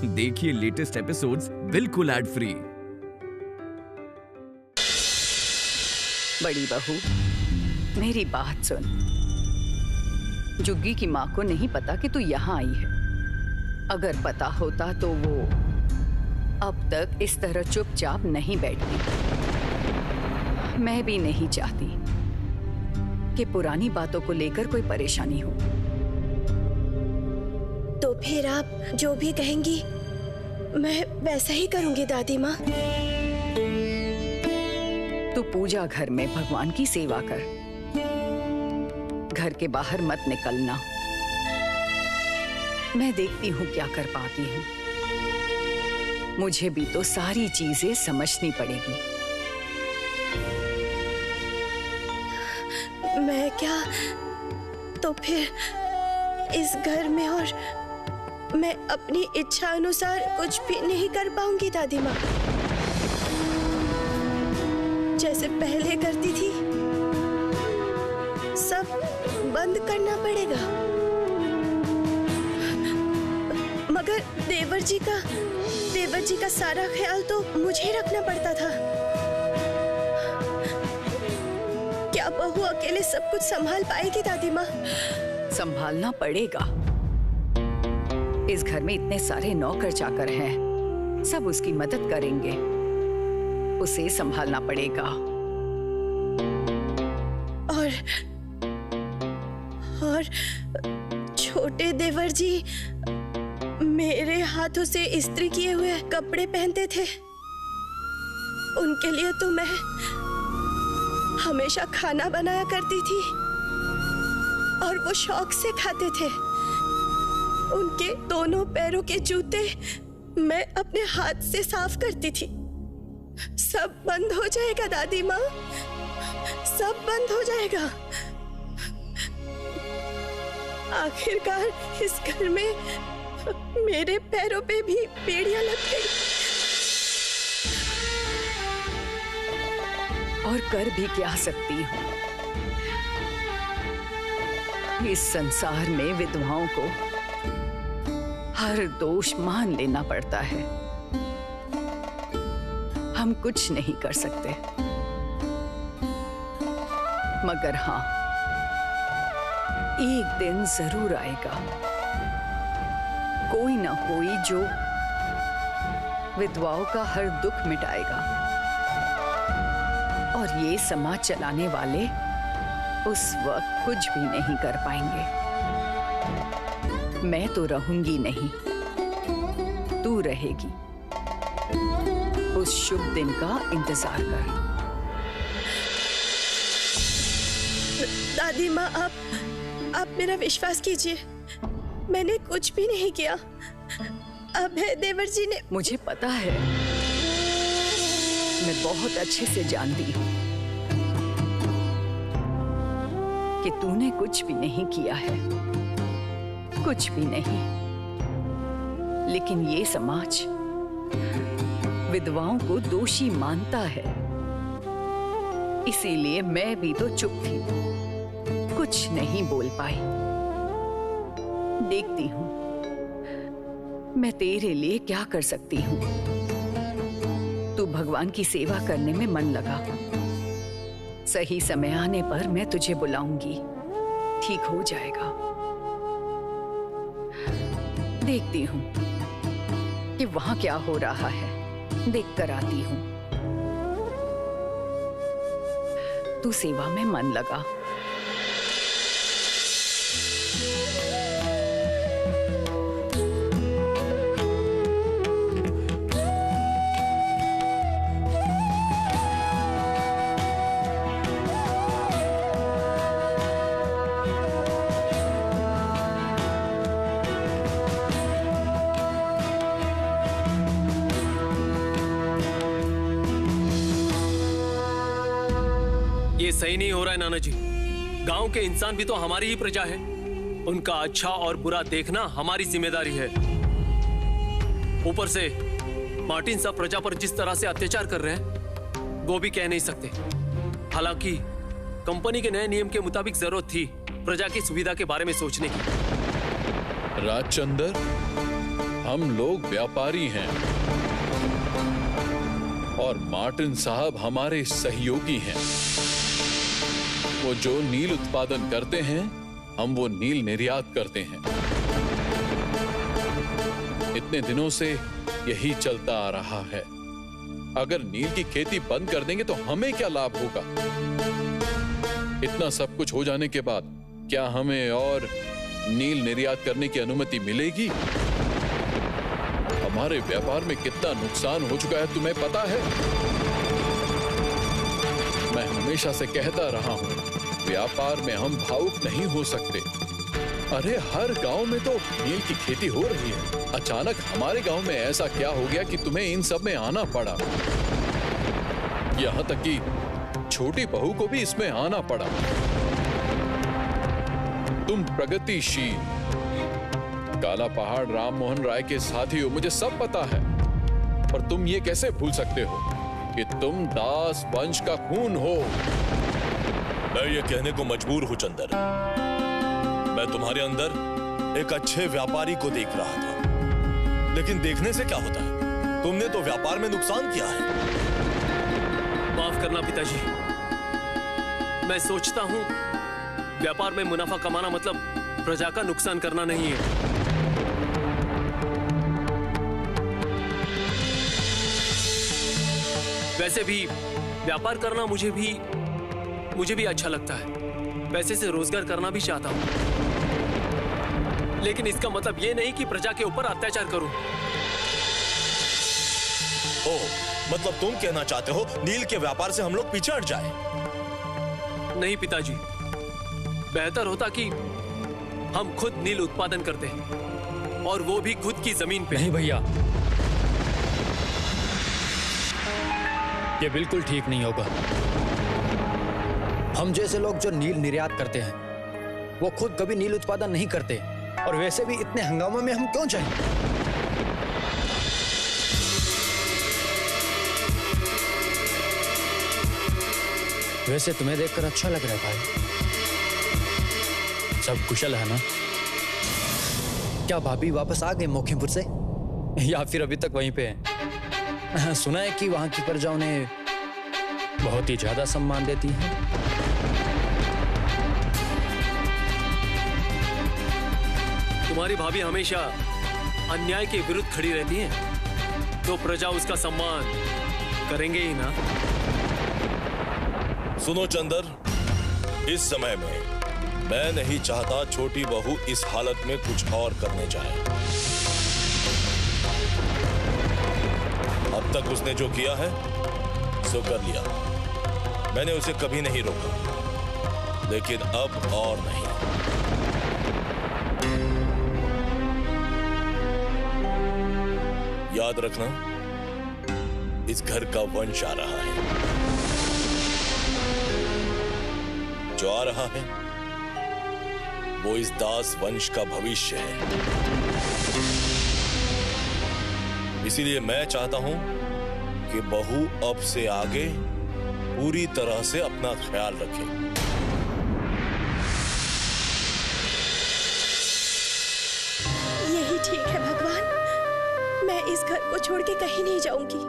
देखिए latest episodes बिल्कुल ad free. बड़ी बहू, मेरी बात सुन। जुग्गी की माँ को नहीं पता कि तू यहाँ आई है। अगर पता होता तो वो अब तक इस तरह चुपचाप नहीं बैठती। मैं भी नहीं चाहती कि पुरानी बातों को लेकर कोई परेशानी हो। तो फिर आप जो भी कहेंगी मैं वैसा ही करूंगी दादी माँ। तू पूजा घर में भगवान की सेवा कर, घर के बाहर मत निकलना। मैं देखती हूँ क्या कर पाती हूँ। मुझे भी तो सारी चीजें समझनी पड़ेगी। मैं क्या तो फिर इस घर में और मैं अपनी इच्छा अनुसार कुछ भी नहीं कर पाऊंगी दादी माँ। जैसे पहले करती थी सब बंद करना पड़ेगा। मगर देवर जी का सारा ख्याल तो मुझे रखना पड़ता था। क्या बहू अकेले सब कुछ संभाल पाएगी दादी माँ? संभालना पड़ेगा। इस घर में इतने सारे नौकर चाकर हैं, सब उसकी मदद करेंगे। उसे संभालना पड़ेगा। और छोटे देवर जी मेरे हाथों से इस्त्री किए हुए कपड़े पहनते थे। उनके लिए तो मैं हमेशा खाना बनाया करती थी और वो शौक से खाते थे। उनके दोनों पैरों के जूते मैं अपने हाथ से साफ करती थी। सब बंद हो जाएगा दादी माँ, सब बंद हो जाएगा। आखिरकार इस घर में मेरे पैरों पे भी बेड़ियां लग गई। और कर भी क्या सकती हूँ। इस संसार में विधवाओं को हर दोष मान लेना पड़ता है। हम कुछ नहीं कर सकते। मगर हाँ, एक दिन जरूर आएगा कोई ना कोई जो विधवाओं का हर दुख मिटाएगा। और ये समाज चलाने वाले उस वक्त कुछ भी नहीं कर पाएंगे। मैं तो रहूंगी नहीं, तू रहेगी। उस शुभ दिन का इंतजार कर। दादी माँ, आप मेरा विश्वास कीजिए, मैंने कुछ भी नहीं किया। अभय देवर जी ने। मुझे पता है, मैं बहुत अच्छे से जानती हूँ कि तूने कुछ भी नहीं किया है, कुछ भी नहीं। लेकिन ये समाज विधवाओं को दोषी मानता है, इसीलिए मैं भी तो चुप थी, कुछ नहीं बोल पाई। देखती हूँ मैं तेरे लिए क्या कर सकती हूँ। तू भगवान की सेवा करने में मन लगा। सही समय आने पर मैं तुझे बुलाऊंगी, ठीक हो जाएगा। देखती हूँ कि वहां क्या हो रहा है, देख कर आती हूँ। तू सेवा में मन लगा। ये सही नहीं हो रहा है नाना जी। गांव के इंसान भी तो हमारी ही प्रजा है। उनका अच्छा और बुरा देखना हमारी जिम्मेदारी है। ऊपर से मार्टिन सब प्रजा पर जिस तरह से अत्याचार कर रहे हैं वो भी कह नहीं सकते। हालांकि कंपनी के नए नियम के मुताबिक जरूरत थी प्रजा की सुविधा के बारे में सोचने की। राजचंद्र, हम लोग व्यापारी हैं और मार्टिन साहब हमारे सहयोगी हैं। वो जो नील उत्पादन करते हैं, हम वो नील निर्यात करते हैं। इतने दिनों से यही चलता आ रहा है। अगर नील की खेती बंद कर देंगे तो हमें क्या लाभ होगा? इतना सब कुछ हो जाने के बाद क्या हमें और नील निर्यात करने की अनुमति मिलेगी? हमारे व्यापार में कितना नुकसान हो चुका है तुम्हें पता है? मैं हमेशा से कहता रहा हूं, व्यापार में हम भावुक नहीं हो सकते। अरे हर गांव में तो नील की खेती हो रही है, अचानक हमारे गांव में ऐसा क्या हो गया कि तुम्हें इन सब में आना पड़ा? यहां तक कि छोटी बहू को भी इसमें आना पड़ा। तुम प्रगतिशील काला पहाड़ राम मोहन राय के साथी हो, मुझे सब पता है। और तुम ये कैसे भूल सकते हो कि तुम दास वंश का खून हो? मैं ये कहने को मजबूर हूं चंदर, मैं तुम्हारे अंदर एक अच्छे व्यापारी को देख रहा था, लेकिन देखने से क्या होता है? तुमने तो व्यापार में नुकसान किया है। माफ करना पिताजी, मैं सोचता हूं व्यापार में मुनाफा कमाना मतलब प्रजा का नुकसान करना नहीं है। वैसे भी व्यापार करना मुझे भी अच्छा लगता है। पैसे से रोजगार करना भी चाहता हूं, लेकिन इसका मतलब ये नहीं कि प्रजा के ऊपर अत्याचार करूं। ओह, मतलब तुम कहना चाहते हो नील के व्यापार से हम लोग पीछे हट जाएं? नहीं पिताजी, बेहतर होता कि हम खुद नील उत्पादन करते हैं, और वो भी खुद की जमीन पे। नहीं भैया, ये बिल्कुल ठीक नहीं होगा। हम जैसे लोग जो नील निर्यात करते हैं, वो खुद कभी नील उत्पादन नहीं करते, और वैसे भी इतने हंगामे में हम क्यों जाएं? वैसे तुम्हें देखकर अच्छा लग रहा है भाई। सब कुशल है ना? क्या भाभी वापस आ गए मोखीपुर से, या फिर अभी तक वहीं पे हैं? सुना है कि वहां की प्रजा उन्हें बहुत ही ज्यादा सम्मान देती है। तुम्हारी भाभी हमेशा अन्याय के विरुद्ध खड़ी रहती हैं, तो प्रजा उसका सम्मान करेंगे ही ना। सुनो चंदर, इस समय में मैं नहीं चाहता छोटी बहू इस हालत में कुछ और करने जाए। अब तक उसने जो किया है सो कर लिया। मैंने उसे कभी नहीं रोका, लेकिन अब और नहीं। याद रखना, इस घर का वंश आ रहा है। जो आ रहा है वो इस दास वंश का भविष्य है। इसीलिए मैं चाहता हूं कि बहू अब से आगे पूरी तरह से अपना ख्याल रखे। यही ठीक है भगवान, मैं इस घर को छोड़ के कहीं नहीं जाऊंगी।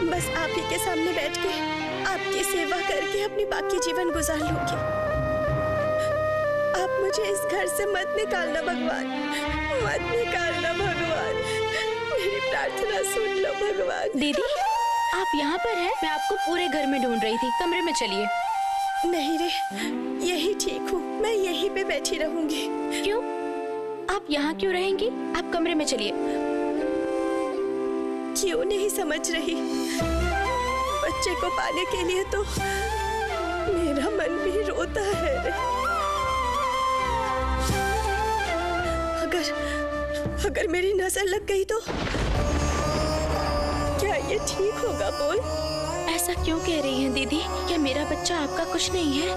बस आप ही के सामने बैठ के आपकी सेवा करके अपनी बाकी जीवन गुजार लूंगी। आप मुझे इस घर से मत निकालना भगवान, मत निकालना भगवान। मेरी प्रार्थना सुन लो भगवान। दीदी, आप यहाँ पर हैं? मैं आपको पूरे घर में ढूंढ रही थी। कमरे में चलिए। नहीं रे, यही ठीक हूँ, मैं यहीं पे बैठी रहूंगी। क्यों? आप यहाँ क्यों रहेंगी? आप कमरे में चलिए। क्यों नहीं समझ रही? बच्चे को पाने के लिए तो मेरा मन भी रोता है। अगर मेरी नजर लग गई तो क्या ये ठीक होगा? बोल। ऐसा क्यों कह रही हैं दीदी? क्या मेरा बच्चा आपका कुछ नहीं है?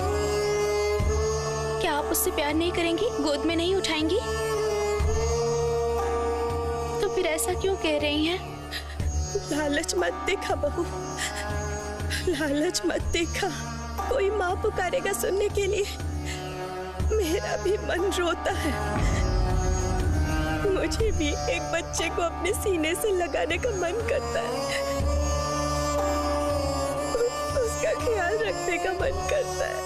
क्या आप उससे प्यार नहीं करेंगी, गोद में नहीं उठाएंगी? तो फिर ऐसा क्यों कह रही हैं? लालच मत दिखा बहू, लालच मत दिखा। कोई माँ पुकारेगा सुनने के लिए। मेरा भी मन रोता है। मुझे भी एक बच्चे को अपने सीने से लगाने का मन करता है, उसका ख्याल रखने का मन करता है।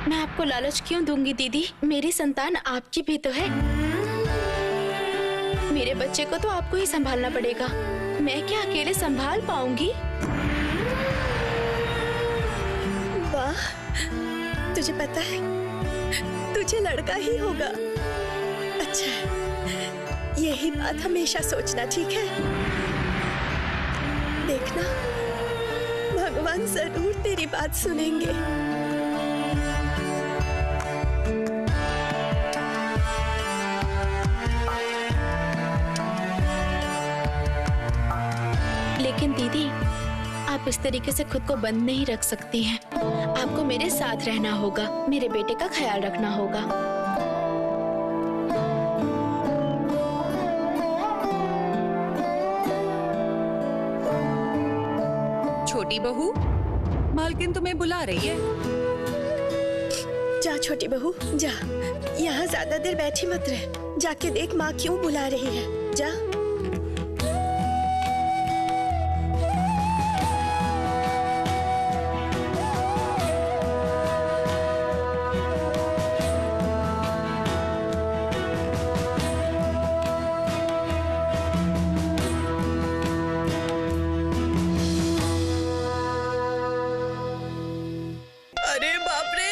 मैं आपको लालच क्यों दूंगी दीदी? मेरी संतान आपकी भी तो है। मेरे बच्चे को तो आपको ही संभालना पड़ेगा। मैं क्या अकेले संभाल पाऊंगी? वाह, तुझे पता है तुझे लड़का ही होगा। अच्छा, यही बात हमेशा सोचना, ठीक है? देखना, भगवान जरूर तेरी बात सुनेंगे। लेकिन दीदी, आप इस तरीके से खुद को बंद नहीं रख सकती हैं। आपको मेरे साथ रहना होगा, मेरे बेटे का ख्याल रखना होगा। छोटी बहू, मालकिन तुम्हें बुला रही है। जा छोटी बहू जा, यहाँ ज्यादा देर बैठी मत रह। जाके देख माँ क्यों बुला रही है। जा। अरे बाप रे,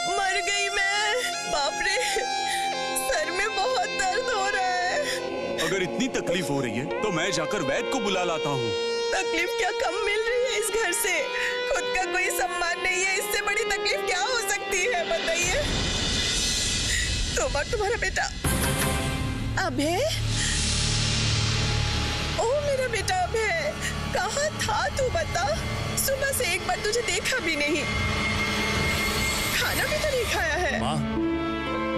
मर गई मैं। बाप रे, सर में बहुत दर्द हो रहा है। अगर इतनी तकलीफ हो रही है तो मैं जाकर वैद्य को बुला लाता हूँ। तकलीफ क्या कम मिल रही है इस घर से? खुद का कोई सम्मान नहीं है, इससे बड़ी तकलीफ क्या हो सकती है बताइए? तुम्हारा बेटा अभय, ओ मेरा बेटा अभय, कहाँ था तू बता? सुबह से एक बार तुझे देखा भी नहीं, खाना भी तो नहीं खाया है। माँ,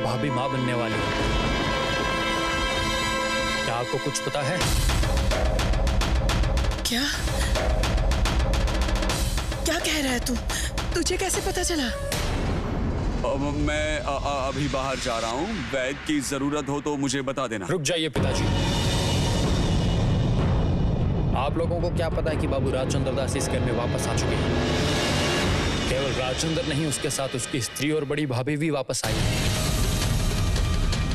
भाभी माँ बनने वाली है। क्या आपको कुछ पता है? क्या क्या कह रहा है तू? तुझे कैसे पता चला? मैं अभी बाहर जा रहा हूँ। वैद्य की जरूरत हो तो मुझे बता देना। रुक जाइए पिताजी। आप लोगों को क्या पता है कि बाबू राजचंद्र दास इस घर में वापस आ चुके हैं? केवल राजचंद्र नहीं, उसके साथ उसकी स्त्री और बड़ी भाभी भी वापस आई है।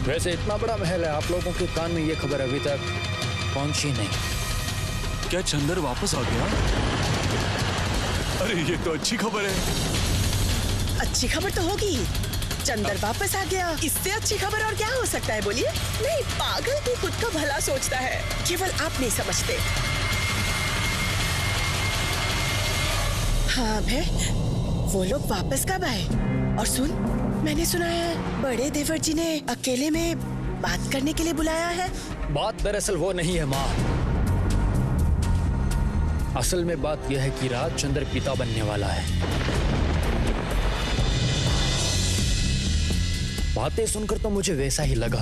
वैसे इतना बड़ा महल है, आप लोगों के कान में ये खबर अभी तक पहुंची नहीं। क्या चंदर वापस आ गया? अरे ये तो अच्छी खबर है। अच्छी खबर तो होगी, चंदर वापस आ गया। इससे अच्छी खबर और क्या हो सकता है बोलिए? नहीं, पागल भी खुद का भला सोचता है, केवल आप नहीं समझते। हाँ भे, वो लोग वापस कब आए? और सुन, मैंने सुना है बड़े देवर जी ने अकेले में बात करने के लिए बुलाया है। बात दरअसल वो नहीं है माँ। असल में बात यह है कि राजचंद्र पिता बनने वाला है। बातें सुनकर तो मुझे वैसा ही लगा।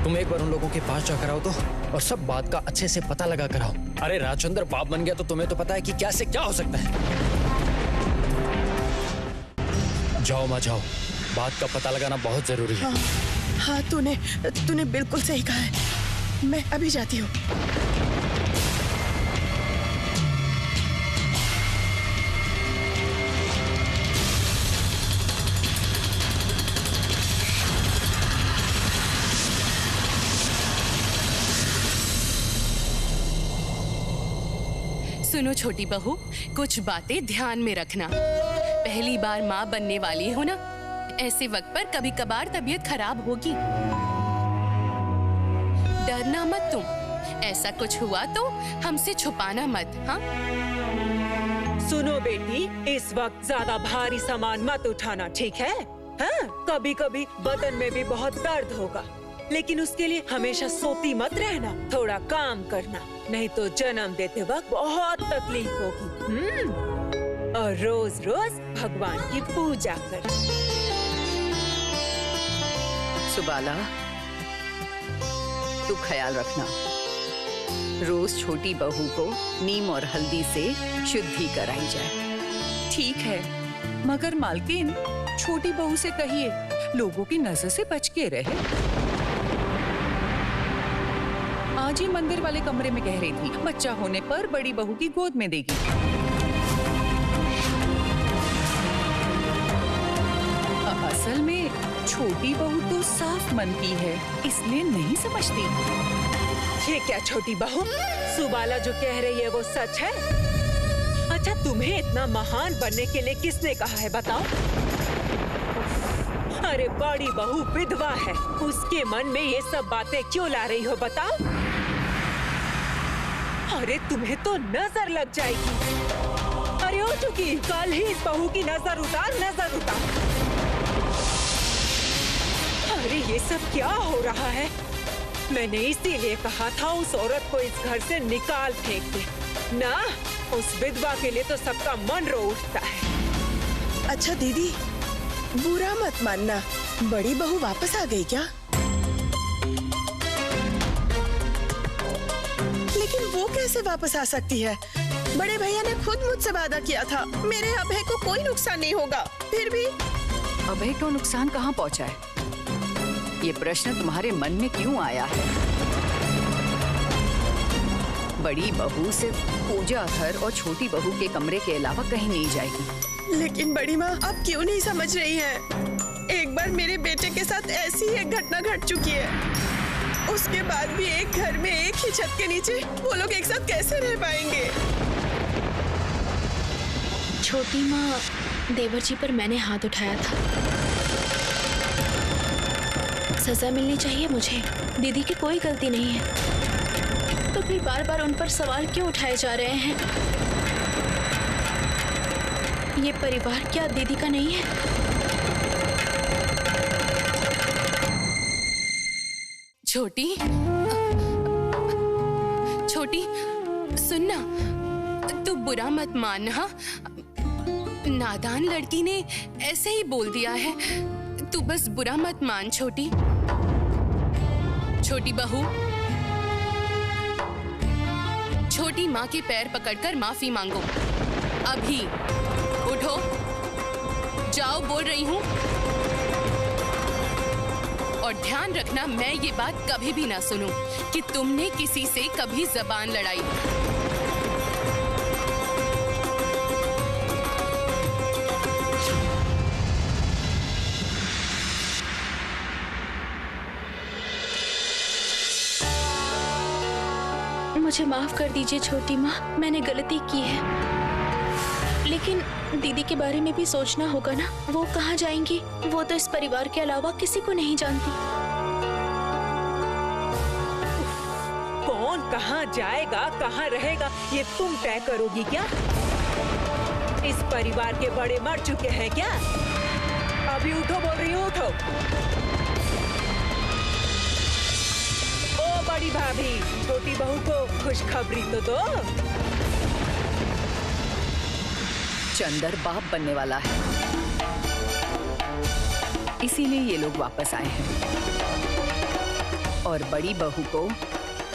तुम एक बार उन लोगों के पास जाकर आओ तो, और सब बात का अच्छे से पता लगा कर आओ। अरे राजचंद्र बाप बन गया तो तुम्हें तो पता है कि क्या से क्या हो सकता है। जाओ माँ जाओ, बात का पता लगाना बहुत जरूरी है। हाँ, तूने बिल्कुल सही कहा है। मैं अभी जाती हूँ। सुनो छोटी बहू, कुछ बातें ध्यान में रखना। पहली बार माँ बनने वाली हो ना, ऐसे वक्त पर कभी कभार तबीयत खराब होगी। डरना मत तुम, ऐसा कुछ हुआ तो हमसे छुपाना मत। हाँ सुनो बेटी, इस वक्त ज्यादा भारी सामान मत उठाना, ठीक है? हाँ, कभी कभी बदन में भी बहुत दर्द होगा, लेकिन उसके लिए हमेशा सोती मत रहना। थोड़ा काम करना, नहीं तो जन्म देते वक्त बहुत तकलीफ होगी। और रोज रोज भगवान की पूजा कर। सुबाला, तू ख्याल रखना, रोज छोटी बहू को नीम और हल्दी से शुद्धि कराई जाए। ठीक है, मगर मालकिन छोटी बहू से कहिए लोगों की नजर से बच के रहे। आज ही मंदिर वाले कमरे में कह रही थी बच्चा होने पर बड़ी बहू की गोद में देगी। असल में छोटी बहू तो साफ मन की है, इसलिए नहीं समझती। ये क्या छोटी बहू, सुबाला जो कह रही है वो सच है? अच्छा, तुम्हें इतना महान बनने के लिए किसने कहा है बताओ? अरे बड़ी बहू विधवा है, उसके मन में ये सब बातें क्यों ला रही हो बताओ? अरे तुम्हें तो नजर लग जाएगी। अरे हो चुकी, कल ही इस बहू की नजर उतार, नजर उतार। अरे ये सब क्या हो रहा है? मैंने इसीलिए कहा था उस औरत को इस घर से निकाल फेंक दे ना। उस विधवा के लिए तो सबका मन रो उठता है। अच्छा दीदी, बुरा मत मानना, बड़ी बहू वापस आ गई क्या? लेकिन वो कैसे वापस आ सकती है? बड़े भैया ने खुद मुझसे वादा किया था मेरे अभय को कोई नुकसान नहीं होगा। फिर भी अभय को नुकसान कहाँ पहुँचा है? ये प्रश्न तुम्हारे मन में क्यों आया है? बड़ी बहू सिर्फ पूजा घर और छोटी बहू के कमरे के अलावा कहीं नहीं जाएगी। लेकिन बड़ी माँ, आप क्यों नहीं समझ रही हैं? एक बार मेरे बेटे के साथ ऐसी एक घटना घट चुकी है। उसके बाद भी एक घर में एक ही छत के नीचे वो लोग एक साथ कैसे रह पाएंगे? छोटी माँ, देवर जी पर मैंने हाथ उठाया था। सजा मिलनी चाहिए मुझे, दीदी की कोई गलती नहीं है। तो फिर बार बार उन पर सवाल क्यों उठाए जा रहे हैं? ये परिवार क्या दीदी का नहीं है? छोटी, छोटी सुनना, तू बुरा मत मानना। नादान लड़की ने ऐसे ही बोल दिया है, तू बस बुरा मत मान। छोटी छोटी बहू, छोटी माँ के पैर पकड़कर माफी मांगो। अभी उठो, जाओ, बोल रही हूँ। और ध्यान रखना, मैं ये बात कभी भी ना सुनूं कि तुमने किसी से कभी जबान लड़ाई। मुझे माफ कर दीजिए छोटी माँ, मैंने गलती की है। लेकिन दीदी के बारे में भी सोचना होगा ना, वो कहाँ जाएंगी? वो तो इस परिवार के अलावा किसी को नहीं जानती। कौन कहाँ जाएगा, कहाँ रहेगा, ये तुम तय करोगी क्या? इस परिवार के बड़े मर चुके हैं क्या? अभी उठो, बोल रही हूँ, उठो। ओ बड़ी भाभी, छोटी बहू को खुशखबरी तो दो। चंदर बाप बनने वाला है, इसीलिए ये लोग वापस आए हैं। और बड़ी बहू को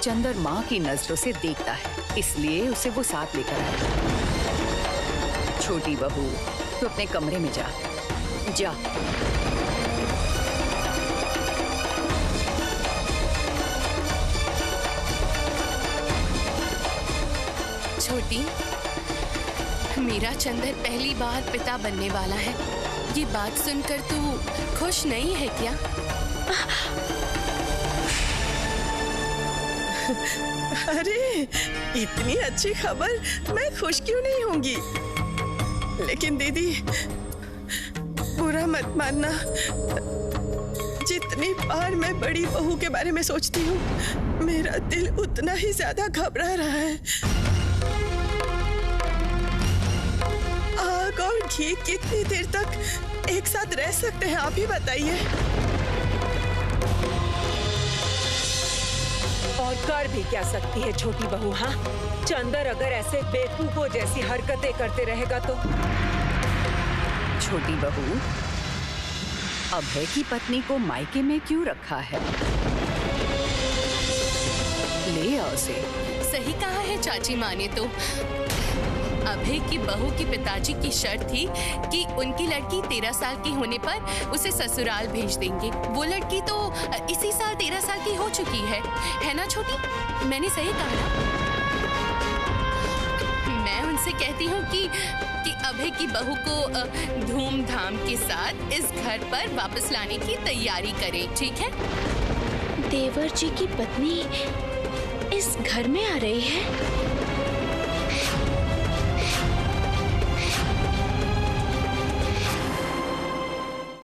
चंदर माँ की नजरों से देखता है, इसलिए उसे वो साथ लेकर आया। छोटी बहू, तू अपने कमरे में जा, जा। छोटी, मेरा चंदर पहली बार पिता बनने वाला है। ये बात सुनकर तू खुश नहीं है क्या? अरे इतनी अच्छी खबर, मैं खुश क्यों नहीं होंगी? लेकिन दीदी, बुरा मत मानना, जितनी बार मैं बड़ी बहू के बारे में सोचती हूँ, मेरा दिल उतना ही ज्यादा घबरा रहा है। आग और घी कितनी देर तक एक साथ रह सकते हैं, आप ही बताइए। और कर भी क्या सकती है छोटी बहू? हाँ, चंदर अगर ऐसे बेवकूफों जैसी हरकतें करते रहेगा तो। छोटी बहू, अभय की पत्नी को मायके में क्यों रखा है? ले आओ उसे। सही कहा है चाची माँ ने तो। अभय की बहू के पिताजी की शर्त थी कि उनकी लड़की 13 साल की होने पर उसे ससुराल भेज देंगे। वो लड़की तो इसी साल 13 साल की हो चुकी है ना छोटी? मैंने सही कहा ना? मैं उनसे कहती हूँ कि अभय की बहू को धूमधाम के साथ इस घर पर वापस लाने की तैयारी करें, ठीक है? देवर जी की पत्नी इस घर में आ रही है?